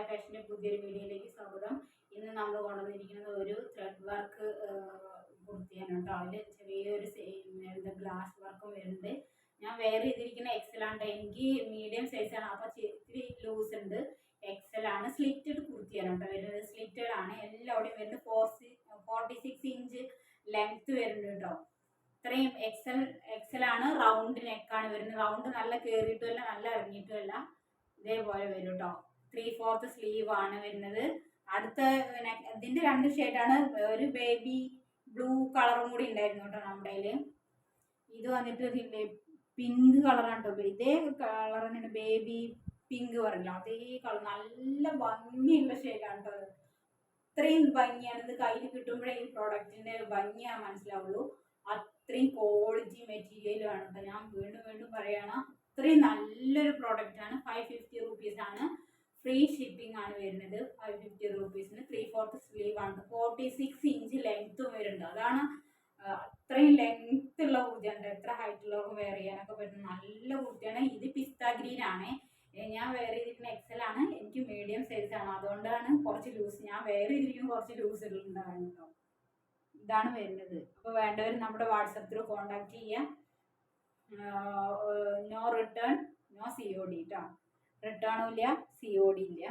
മായ ഫാഷൻ്റെ പുതിയൊരു വീഡിയോയിലേക്ക് സ്വാഗതം. ഇന്ന് നമ്മൾ കൊണ്ടുവന്നിരിക്കുന്നത് ഒരു ത്രെഡ് വർക്ക് കുർത്തിയാണ് കേട്ടോ. അതിൽ ചെറിയൊരു ഗ്ലാസ് വർക്കും വരുന്നുണ്ട്. ഞാൻ വെയർ ചെയ്തിരിക്കുന്ന എക്സൽ ആണ്. എനിക്ക് മീഡിയം സൈസാണ്, അപ്പോൾ ഇത്തിരി ലൂസ് ഉണ്ട്. എക്സൽ ആണ്, സ്ലിറ്റഡ് കുർത്തിയാണ് കേട്ടോ വരുന്നത്. സ്ലിറ്റഡ് ആണ്, എല്ലാവിടെയും വരുന്നത്. 46 ഇഞ്ച് ലെങ്ത് വരുന്നുണ്ട് കേട്ടോ. ഇത്രയും എക്സൽ ആണ്. റൗണ്ട് നെക്കാണ് വരുന്നത്. റൗണ്ട് നല്ല കയറിയിട്ടുമല്ല നല്ല ഇറങ്ങിയിട്ടുമല്ല, ഇതേപോലെ വരും കേട്ടോ. 3/4 സ്ലീവ് ആണ് വരുന്നത്. അടുത്ത ഇതിന്റെ 2 ഷെയ്ഡാണ്. ഒരു ബേബി ബ്ലൂ കളറും കൂടി ഉണ്ടായിരുന്നു കേട്ടോ നമ്മുടെ കയ്യില്. ഇത് വന്നിട്ട് പിങ്ക് കളറാണ് കേട്ടോ. ഇതേ കളർ തന്നെയാണ്, ബേബി പിങ്ക് പറയില്ല, അതേ കളർ. നല്ല ഭംഗിയുള്ള ഷെയ്ഡാണ് കേട്ടോ. അത്രയും ഭംഗിയാണ്. ഇത് കയ്യിൽ കിട്ടുമ്പോഴേ ഈ പ്രോഡക്റ്റിന്റെ ഭംഗിയാ മനസ്സിലാവുള്ളൂ. അത്രയും ക്വാളിറ്റി മെറ്റീരിയലും ആണ് കേട്ടോ. ഞാൻ വീണ്ടും വീണ്ടും പറയണം, അത്രയും നല്ലൊരു പ്രോഡക്റ്റ് ആണ്. 550 റുപ്പീസ് ആണ്. ഫ്രീ ഷിപ്പിംഗ് ആണ് വരുന്നത്. 550 റുപ്പീസിന് 3/4 സ്ലീവ് ആണ്. 46 ഇഞ്ച് ലെങ്ത്തും വരുന്നുണ്ട്. അതാണ് അത്രയും ലെങ്ത് ഉള്ള കുർത്തിയാണ്. എത്ര ഹൈറ്റ് ഉള്ളവർക്ക് വെയർ ചെയ്യാനൊക്കെ പറ്റുന്ന നല്ല കുർത്തിയാണ്. ഇത് പിസ്ത ഗ്രീൻ ആണ്. ഞാൻ വെയർ ചെയ്തിരിക്കുന്ന എക്സൽ ആണ്. എനിക്ക് മീഡിയം സൈസ് ആണ്, അതുകൊണ്ടാണ് കുറച്ച് ലൂസ്. ഞാൻ വെയർ ചെയ്തിരിക്കുന്ന കുറച്ച് ലൂസ് ഉണ്ടാകും കേട്ടോ. ഇതാണ് വരുന്നത്. അപ്പോൾ വേണ്ടവർ നമ്മുടെ വാട്സപ്പ് ത്രൂ കോണ്ടാക്ട് ചെയ്യാം. നോ റിട്ടേൺ, നോ COD കേട്ടോ. റിട്ടേണും ഇല്ല, COD ഇല്ല.